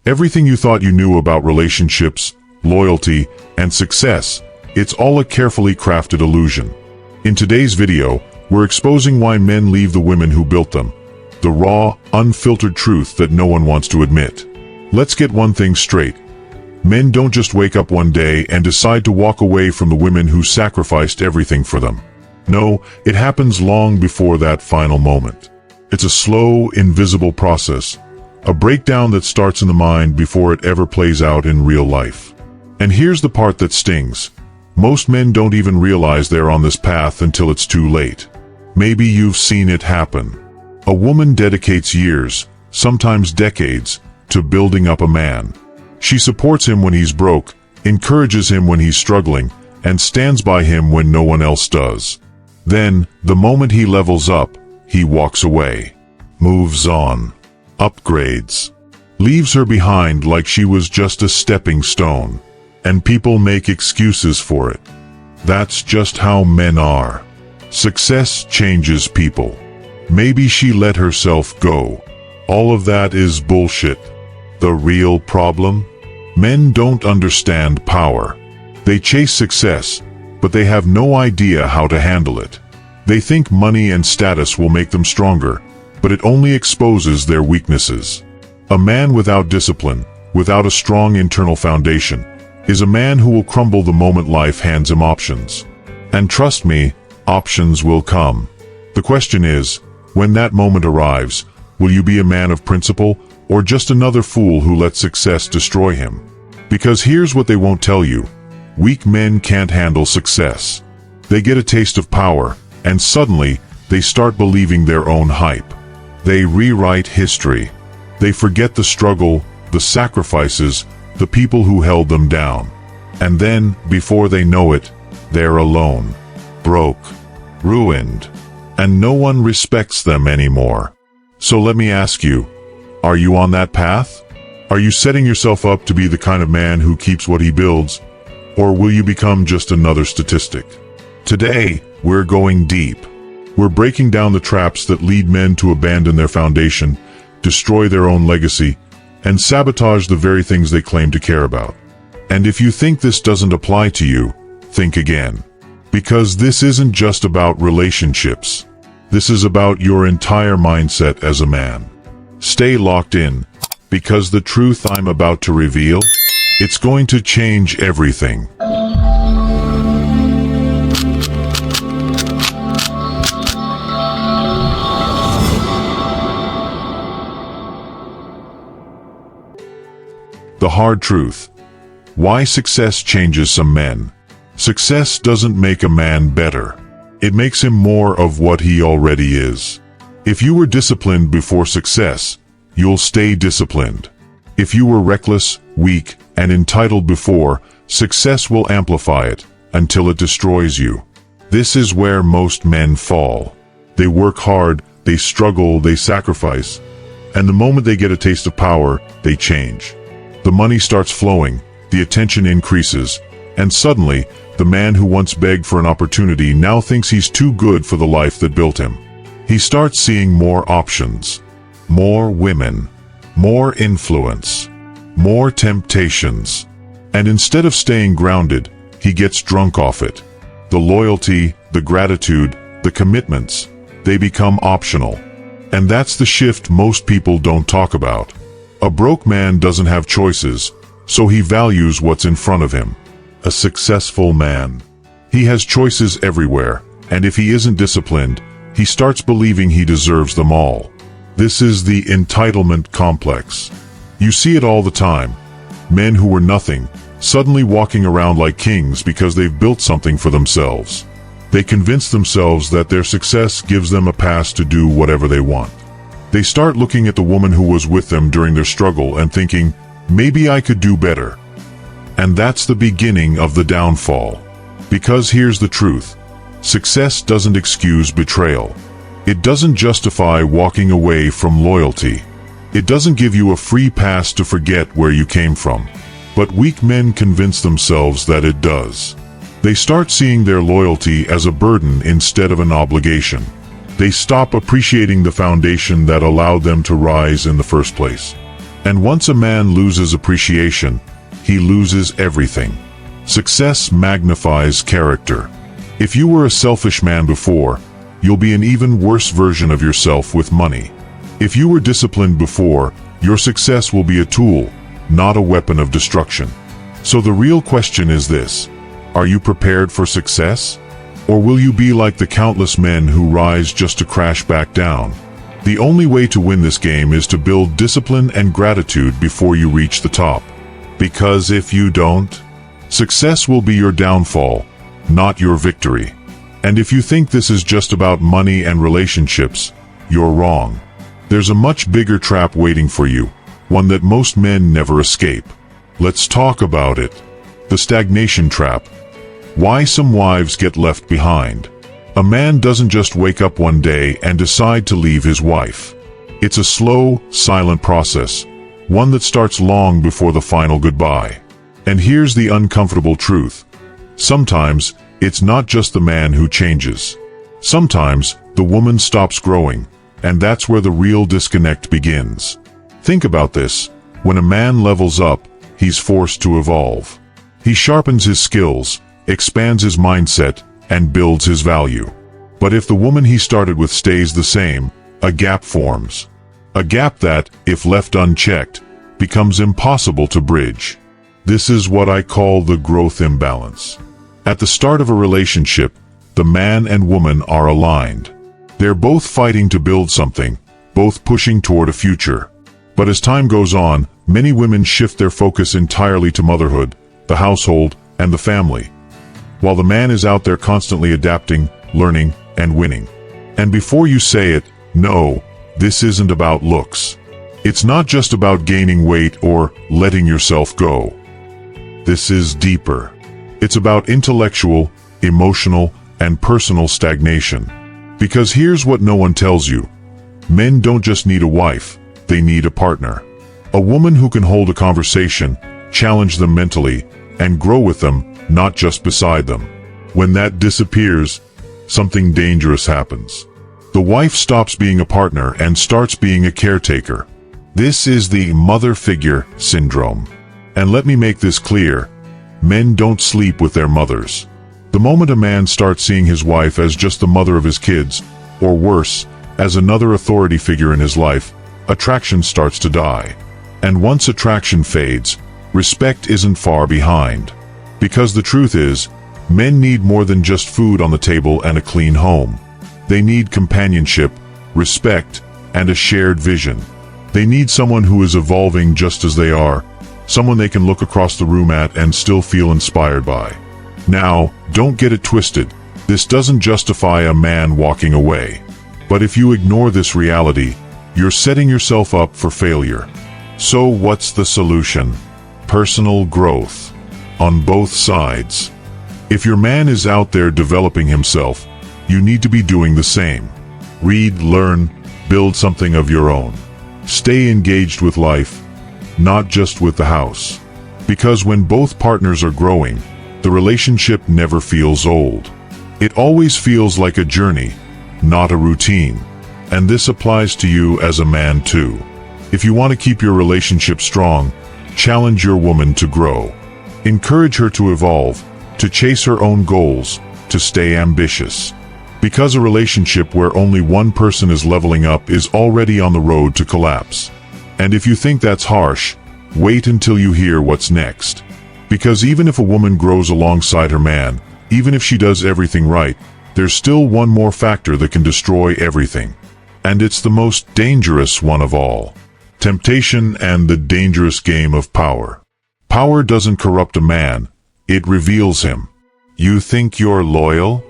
Everything you thought you knew about relationships, loyalty, and success, it's all a carefully crafted illusion. In today's video, we're exposing why men leave the women who built them. The raw, unfiltered truth that no one wants to admit. Let's get one thing straight. Men don't just wake up one day and decide to walk away from the women who sacrificed everything for them. No, it happens long before that final moment. It's a slow, invisible process. A breakdown that starts in the mind before it ever plays out in real life. And here's the part that stings. Most men don't even realize they're on this path until it's too late. Maybe you've seen it happen. A woman dedicates years, sometimes decades, to building up a man. She supports him when he's broke, encourages him when he's struggling, and stands by him when no one else does. Then, the moment he levels up, he walks away. Moves on. Upgrades. Leaves her behind like she was just a stepping stone. And people make excuses for it. That's just how men are. Success changes people. Maybe she let herself go. All of that is bullshit. The real problem? Men don't understand power. They chase success, but they have no idea how to handle it. They think money and status will make them stronger, but it only exposes their weaknesses. A man without discipline, without a strong internal foundation, is a man who will crumble the moment life hands him options. And trust me, options will come. The question is, when that moment arrives, will you be a man of principle, or just another fool who lets success destroy him? Because here's what they won't tell you. Weak men can't handle success. They get a taste of power, and suddenly, they start believing their own hype. They rewrite history. They forget the struggle, the sacrifices, the people who held them down. And then, before they know it, they're alone, broke, ruined, and no one respects them anymore. So let me ask you, are you on that path? Are you setting yourself up to be the kind of man who keeps what he builds? Or will you become just another statistic? Today, we're going deep. We're breaking down the traps that lead men to abandon their foundation, destroy their own legacy, and sabotage the very things they claim to care about. And if you think this doesn't apply to you, think again. Because this isn't just about relationships. This is about your entire mindset as a man. Stay locked in, because the truth I'm about to reveal, it's going to change everything. The hard truth. Why success changes some men. Success doesn't make a man better. It makes him more of what he already is. If you were disciplined before success, you'll stay disciplined. If you were reckless, weak, and entitled before, success will amplify it, until it destroys you. This is where most men fall. They work hard, they struggle, they sacrifice, and the moment they get a taste of power, they change. The money starts flowing, the attention increases, and suddenly, the man who once begged for an opportunity now thinks he's too good for the life that built him. He starts seeing more options, more women, more influence, more temptations. And instead of staying grounded, he gets drunk off it. The loyalty, the gratitude, the commitments, they become optional. And that's the shift most people don't talk about. A broke man doesn't have choices, so he values what's in front of him. A successful man, he has choices everywhere, and if he isn't disciplined, he starts believing he deserves them all. This is the entitlement complex. You see it all the time. Men who were nothing, suddenly walking around like kings because they've built something for themselves. They convince themselves that their success gives them a pass to do whatever they want. They start looking at the woman who was with them during their struggle and thinking, maybe I could do better. And that's the beginning of the downfall. Because here's the truth. Success doesn't excuse betrayal. It doesn't justify walking away from loyalty. It doesn't give you a free pass to forget where you came from. But weak men convince themselves that it does. They start seeing their loyalty as a burden instead of an obligation. They stop appreciating the foundation that allowed them to rise in the first place. And once a man loses appreciation, he loses everything. Success magnifies character. If you were a selfish man before, you'll be an even worse version of yourself with money. If you were disciplined before, your success will be a tool, not a weapon of destruction. So the real question is this: are you prepared for success? Or will you be like the countless men who rise just to crash back down? The only way to win this game is to build discipline and gratitude before you reach the top. Because if you don't, success will be your downfall, not your victory. And if you think this is just about money and relationships, you're wrong. There's a much bigger trap waiting for you, one that most men never escape. Let's talk about it. The stagnation trap. Why some wives get left behind. A man doesn't just wake up one day and decide to leave his wife. It's a slow, silent process, one that starts long before the final goodbye. And here's the uncomfortable truth. Sometimes, it's not just the man who changes. Sometimes, the woman stops growing, and that's where the real disconnect begins. Think about this. When a man levels up, he's forced to evolve. He sharpens his skills, expands his mindset, and builds his value. But if the woman he started with stays the same, a gap forms. A gap that, if left unchecked, becomes impossible to bridge. This is what I call the growth imbalance. At the start of a relationship, the man and woman are aligned. They're both fighting to build something, both pushing toward a future. But as time goes on, many women shift their focus entirely to motherhood, the household, and the family, while the man is out there constantly adapting, learning, and winning. And before you say it, no, this isn't about looks. It's not just about gaining weight or letting yourself go. This is deeper. It's about intellectual, emotional, and personal stagnation. Because here's what no one tells you. Men don't just need a wife, they need a partner. A woman who can hold a conversation, challenge them mentally, and grow with them, not just beside them. When that disappears, something dangerous happens. The wife stops being a partner and starts being a caretaker. This is the mother figure syndrome. And let me make this clear, men don't sleep with their mothers. The moment a man starts seeing his wife as just the mother of his kids, or worse, as another authority figure in his life, attraction starts to die. And once attraction fades, respect isn't far behind. Because the truth is, men need more than just food on the table and a clean home. They need companionship, respect, and a shared vision. They need someone who is evolving just as they are, someone they can look across the room at and still feel inspired by. Now, don't get it twisted. This doesn't justify a man walking away. But if you ignore this reality, you're setting yourself up for failure. So what's the solution? Personal growth. On both sides. If your man is out there developing himself, you need to be doing the same. Read, learn, build something of your own. Stay engaged with life, not just with the house. Because when both partners are growing, the relationship never feels old. It always feels like a journey, not a routine. And this applies to you as a man too. If you want to keep your relationship strong, challenge your woman to grow. Encourage her to evolve, to chase her own goals, to stay ambitious. Because a relationship where only one person is leveling up is already on the road to collapse. And if you think that's harsh, wait until you hear what's next. Because even if a woman grows alongside her man, even if she does everything right, there's still one more factor that can destroy everything. And it's the most dangerous one of all. Temptation and the dangerous game of power. Power doesn't corrupt a man, it reveals him. You think you're loyal?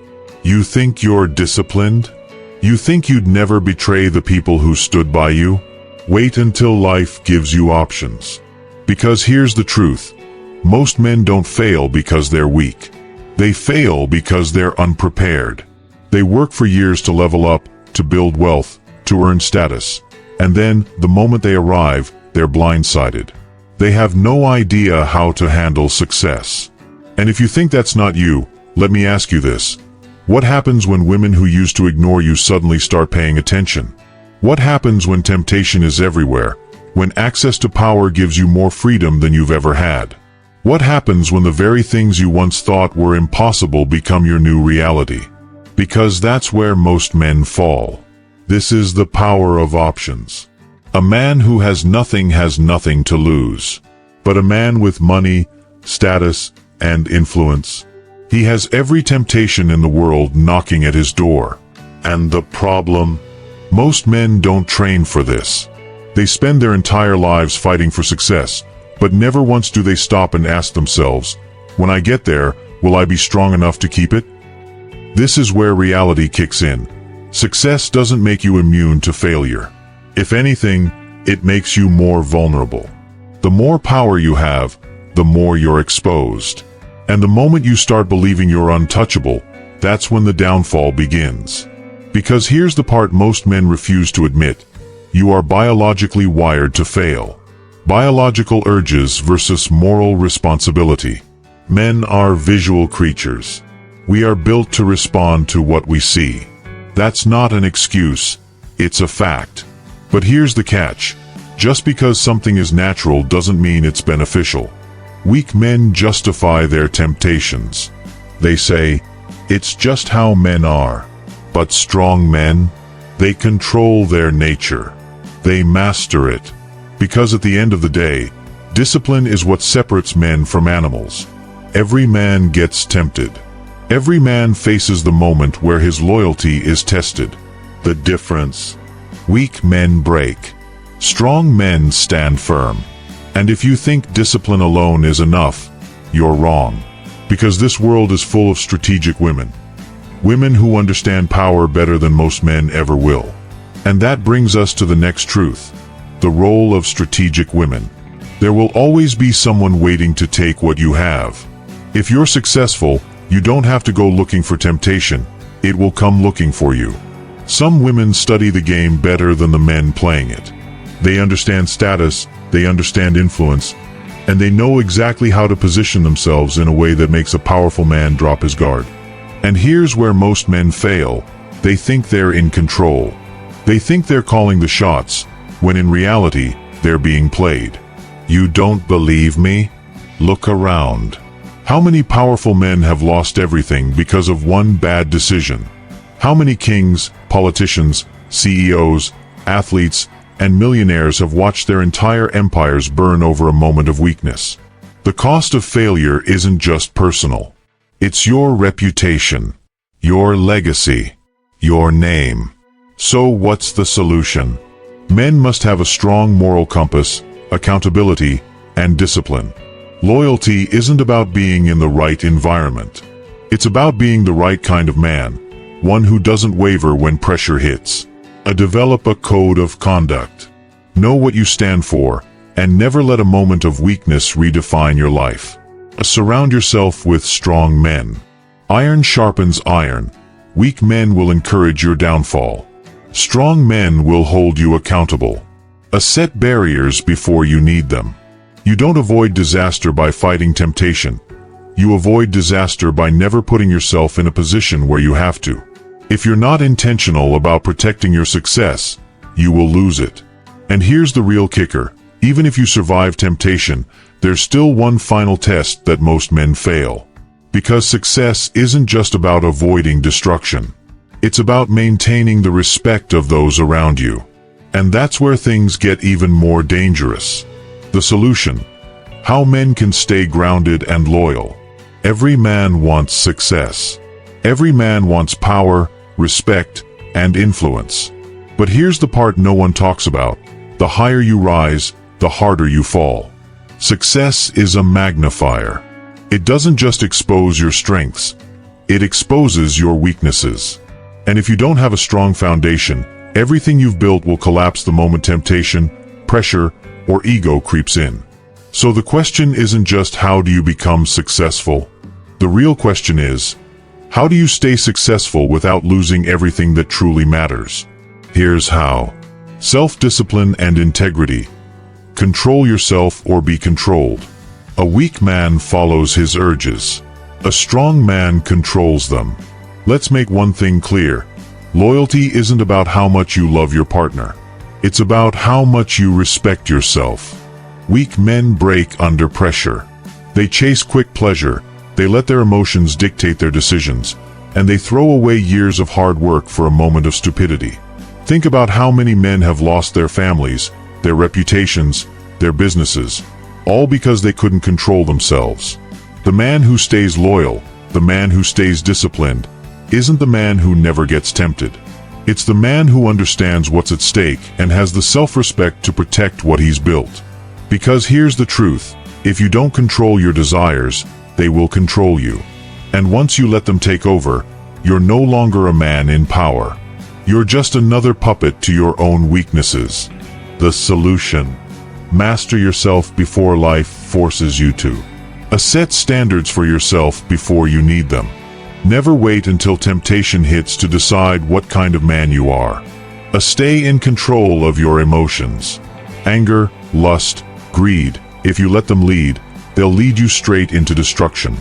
You think you're disciplined? You think you'd never betray the people who stood by you? Wait until life gives you options. Because here's the truth. Most men don't fail because they're weak. They fail because they're unprepared. They work for years to level up, to build wealth, to earn status. And then, the moment they arrive, they're blindsided. They have no idea how to handle success. And if you think that's not you, let me ask you this. What happens when women who used to ignore you suddenly start paying attention? What happens when temptation is everywhere? when access to power gives you more freedom than you've ever had? What happens when the very things you once thought were impossible become your new reality? Because that's where most men fall. This is the power of options. A man who has nothing to lose. But a man with money, status, and influence, he has every temptation in the world knocking at his door. And the problem? Most men don't train for this. They spend their entire lives fighting for success, but never once do they stop and ask themselves, when I get there, will I be strong enough to keep it? This is where reality kicks in. Success doesn't make you immune to failure. If anything, it makes you more vulnerable. The more power you have, the more you're exposed. And the moment you start believing you're untouchable, that's when the downfall begins. Because here's the part most men refuse to admit. You are biologically wired to fail. Biological urges versus moral responsibility. Men are visual creatures. We are built to respond to what we see. That's not an excuse, it's a fact. But here's the catch. Just because something is natural doesn't mean it's beneficial. Weak men justify their temptations. They say, it's just how men are. But strong men, they control their nature. They master it. Because at the end of the day, discipline is what separates men from animals. Every man gets tempted. Every man faces the moment where his loyalty is tested. The difference? Weak men break. Strong men stand firm. And if you think discipline alone is enough, you're wrong. Because this world is full of strategic women. Women who understand power better than most men ever will. And that brings us to the next truth. The role of strategic women. There will always be someone waiting to take what you have. If you're successful, you don't have to go looking for temptation. It will come looking for you. Some women study the game better than the men playing it. They understand status, they understand influence, and they know exactly how to position themselves in a way that makes a powerful man drop his guard. And here's where most men fail. They think they're in control. They think they're calling the shots, when in reality, they're being played. You don't believe me? Look around. How many powerful men have lost everything because of one bad decision? How many kings, politicians, CEOs, athletes, and millionaires have watched their entire empires burn over a moment of weakness? The cost of failure isn't just personal. It's your reputation, your legacy, your name. So what's the solution? Men must have a strong moral compass, accountability, and discipline. Loyalty isn't about being in the right environment. It's about being the right kind of man, one who doesn't waver when pressure hits. Develop a code of conduct. Know what you stand for, and never let a moment of weakness redefine your life. Surround yourself with strong men. Iron sharpens iron. Weak men will encourage your downfall. Strong men will hold you accountable. Set barriers before you need them. You don't avoid disaster by fighting temptation. You avoid disaster by never putting yourself in a position where you have to. If you're not intentional about protecting your success, you will lose it. And here's the real kicker. Even if you survive temptation, there's still one final test that most men fail. Because success isn't just about avoiding destruction. It's about maintaining the respect of those around you. And that's where things get even more dangerous. The solution: how men can stay grounded and loyal. Every man wants success. Every man wants power, respect, and influence. But here's the part no one talks about. The higher you rise, the harder you fall. Success is a magnifier. It doesn't just expose your strengths, it exposes your weaknesses. And if you don't have a strong foundation, everything you've built will collapse the moment temptation, pressure, or ego creeps in. So the question isn't just how do you become successful? The real question is, how do you stay successful without losing everything that truly matters? Here's how. Self-discipline and integrity. Control yourself or be controlled. A weak man follows his urges. A strong man controls them. Let's make one thing clear. Loyalty isn't about how much you love your partner. It's about how much you respect yourself. Weak men break under pressure. They chase quick pleasure, they let their emotions dictate their decisions, and they throw away years of hard work for a moment of stupidity. Think about how many men have lost their families, their reputations, their businesses, all because they couldn't control themselves. The man who stays loyal, the man who stays disciplined, isn't the man who never gets tempted. It's the man who understands what's at stake and has the self-respect to protect what he's built. Because here's the truth, if you don't control your desires, they will control you. And once you let them take over, you're no longer a man in power. You're just another puppet to your own weaknesses. The solution: master yourself before life forces you to. Set standards for yourself before you need them. Never wait until temptation hits to decide what kind of man you are. Stay in control of your emotions. Anger, lust, greed, if you let them lead, they'll lead you straight into destruction.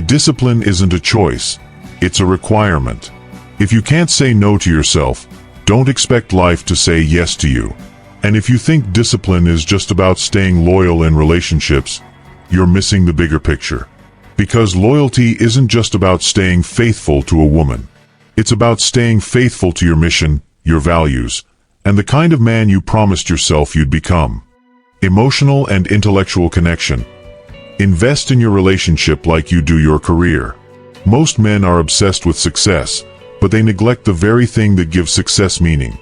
Discipline isn't a choice, it's a requirement. If you can't say no to yourself, don't expect life to say yes to you. And if you think discipline is just about staying loyal in relationships, you're missing the bigger picture. Because loyalty isn't just about staying faithful to a woman. It's about staying faithful to your mission, your values, and the kind of man you promised yourself you'd become. Emotional and intellectual connection. Invest in your relationship like you do your career. Most men are obsessed with success, but they neglect the very thing that gives success meaning: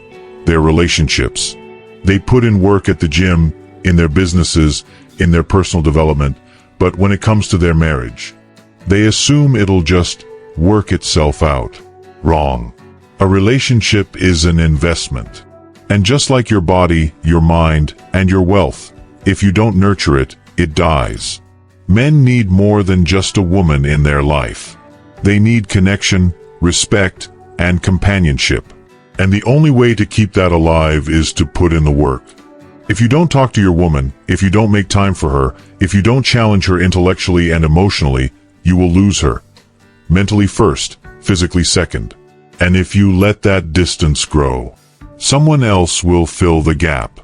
their relationships. They put in work at the gym, in their businesses, in their personal development, but when it comes to their marriage, they assume it'll just work itself out. Wrong. A relationship is an investment. And just like your body, your mind, and your wealth, if you don't nurture it, it dies. Men need more than just a woman in their life. They need connection, respect, and companionship. And the only way to keep that alive is to put in the work. If you don't talk to your woman, if you don't make time for her, if you don't challenge her intellectually and emotionally, you will lose her. Mentally first, physically second. And if you let that distance grow, someone else will fill the gap.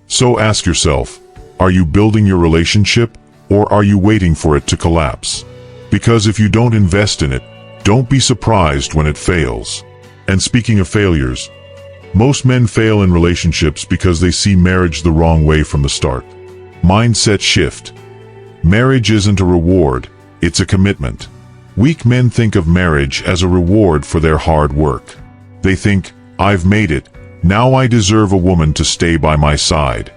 So ask yourself, are you building your relationship, or are you waiting for it to collapse? Because if you don't invest in it, don't be surprised when it fails. And speaking of failures, most men fail in relationships because they see marriage the wrong way from the start. Mindset shift. Marriage isn't a reward, it's a commitment. Weak men think of marriage as a reward for their hard work. They think, I've made it, now I deserve a woman to stay by my side.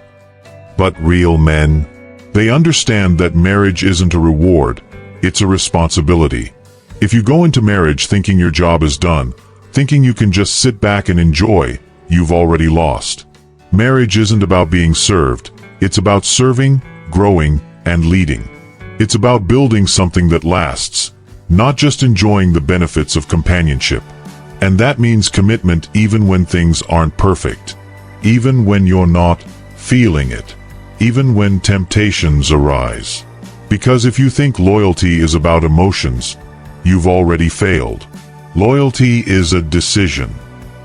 But real men, they understand that marriage isn't a reward, it's a responsibility. If you go into marriage thinking your job is done, thinking you can just sit back and enjoy, you've already lost. Marriage isn't about being served, it's about serving, growing, and leading. It's about building something that lasts, not just enjoying the benefits of companionship. And that means commitment even when things aren't perfect, even when you're not feeling it, even when temptations arise. Because if you think loyalty is about emotions, you've already failed. Loyalty is a decision.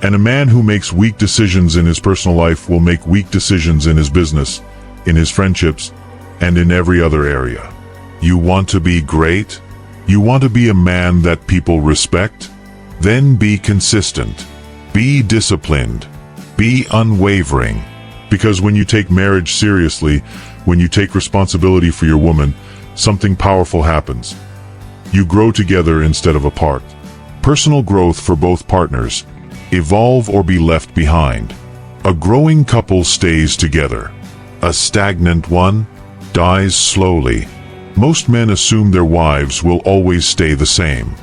And a man who makes weak decisions in his personal life will make weak decisions in his business, in his friendships, and in every other area. You want to be great? You want to be a man that people respect? Then be consistent. Be disciplined. Be unwavering. Because when you take marriage seriously, when you take responsibility for your woman, something powerful happens. You grow together instead of apart. Personal growth for both partners. Evolve or be left behind. A growing couple stays together. A stagnant one dies slowly. Most men assume their wives will always stay the same.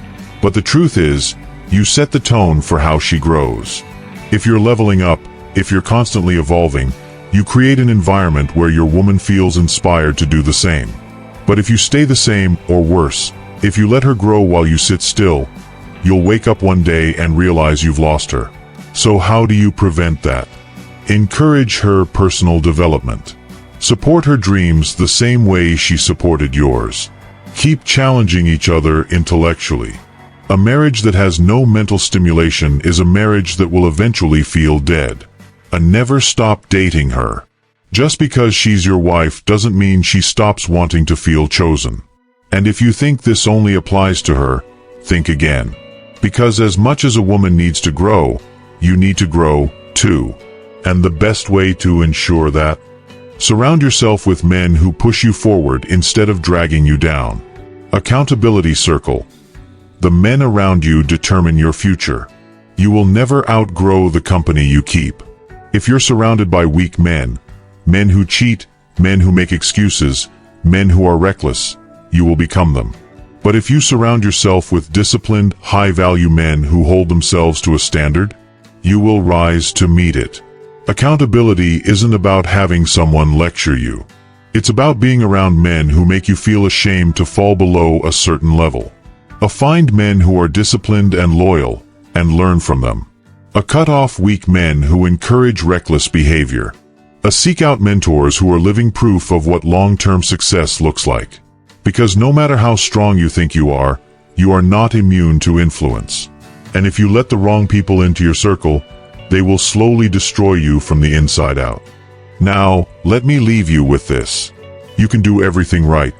But the truth is, you set the tone for how she grows. If you're leveling up, if you're constantly evolving, you create an environment where your woman feels inspired to do the same. But if you stay the same, or worse, if you let her grow while you sit still, you'll wake up one day and realize you've lost her. So how do you prevent that? Encourage her personal development. Support her dreams the same way she supported yours. Keep challenging each other intellectually. A marriage that has no mental stimulation is a marriage that will eventually feel dead. Never stop dating her. Just because she's your wife doesn't mean she stops wanting to feel chosen. And if you think this only applies to her, think again. Because as much as a woman needs to grow, you need to grow too. And the best way to ensure that? Surround yourself with men who push you forward instead of dragging you down. Accountability circle. The men around you determine your future. You will never outgrow the company you keep. If you're surrounded by weak men, men who cheat, men who make excuses, men who are reckless, you will become them. But if you surround yourself with disciplined, high-value men who hold themselves to a standard, you will rise to meet it. Accountability isn't about having someone lecture you. It's about being around men who make you feel ashamed to fall below a certain level. Find men who are disciplined and loyal, and learn from them. Cut off weak men who encourage reckless behavior. Seek out mentors who are living proof of what long-term success looks like. Because no matter how strong you think you are not immune to influence. And if you let the wrong people into your circle, they will slowly destroy you from the inside out. Now, let me leave you with this. You can do everything right.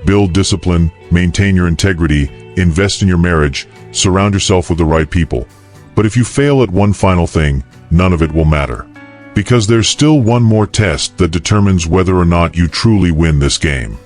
Build discipline, maintain your integrity, invest in your marriage, surround yourself with the right people. But if you fail at one final thing, none of it will matter. Because there's still one more test that determines whether or not you truly win this game.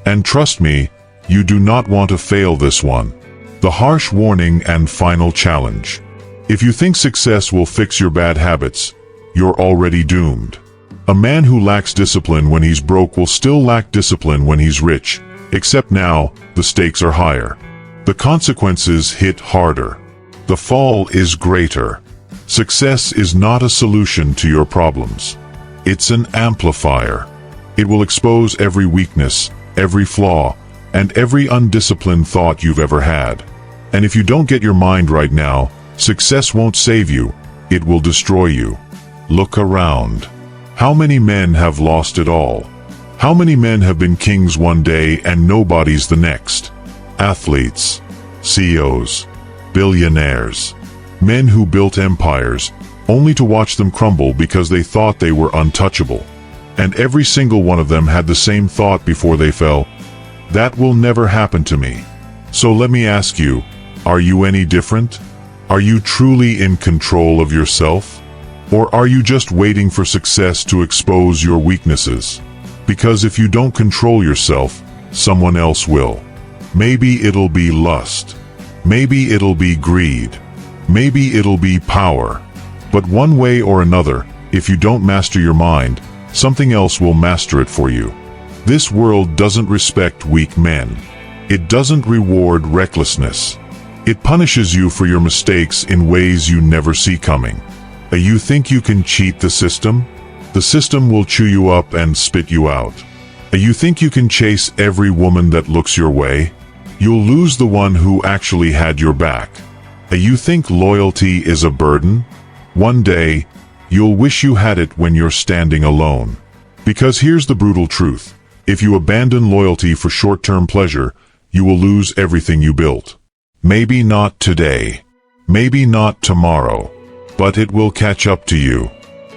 And trust me, you do not want to fail this one. The harsh warning and final challenge. If you think success will fix your bad habits, you're already doomed. A man who lacks discipline when he's broke will still lack discipline when he's rich, except now, the stakes are higher. The consequences hit harder. The fall is greater. Success is not a solution to your problems. It's an amplifier. It will expose every weakness, every flaw, and every undisciplined thought you've ever had. And if you don't get your mind right now, success won't save you, it will destroy you. Look around. How many men have lost it all? How many men have been kings one day and nobodies the next? Athletes, CEOs, billionaires, men who built empires, only to watch them crumble because they thought they were untouchable. And every single one of them had the same thought before they fell: that will never happen to me. So let me ask you, are you any different? Are you truly in control of yourself? Or are you just waiting for success to expose your weaknesses? Because if you don't control yourself, someone else will. Maybe it'll be lust. Maybe it'll be greed. Maybe it'll be power. But one way or another, if you don't master your mind, something else will master it for you. This world doesn't respect weak men. It doesn't reward recklessness. It punishes you for your mistakes in ways you never see coming. You think you can cheat the system? The system will chew you up and spit you out. You think you can chase every woman that looks your way? You'll lose the one who actually had your back. You think loyalty is a burden? One day, you'll wish you had it when you're standing alone. Because here's the brutal truth. If you abandon loyalty for short-term pleasure, you will lose everything you built. Maybe not today. Maybe not tomorrow. But it will catch up to you.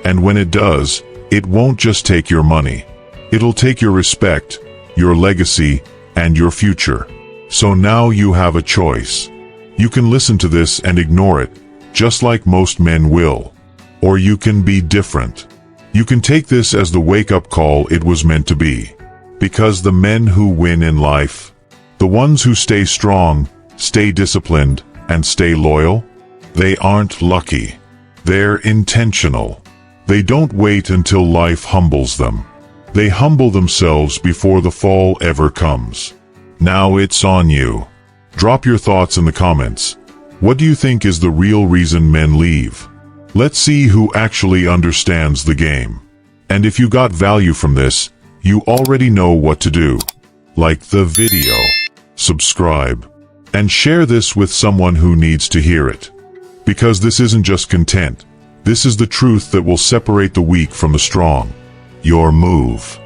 And when it does, it won't just take your money. It'll take your respect, your legacy, and your future. So now you have a choice. You can listen to this and ignore it, just like most men will. Or you can be different. You can take this as the wake-up call it was meant to be. Because the men who win in life, the ones who stay strong, stay disciplined, and stay loyal, they aren't lucky. They're intentional. They don't wait until life humbles them. They humble themselves before the fall ever comes. Now it's on you. Drop your thoughts in the comments. What do you think is the real reason men leave? Let's see who actually understands the game. And if you got value from this, you already know what to do. Like the video, subscribe, and share this with someone who needs to hear it. Because this isn't just content. This is the truth that will separate the weak from the strong. Your move.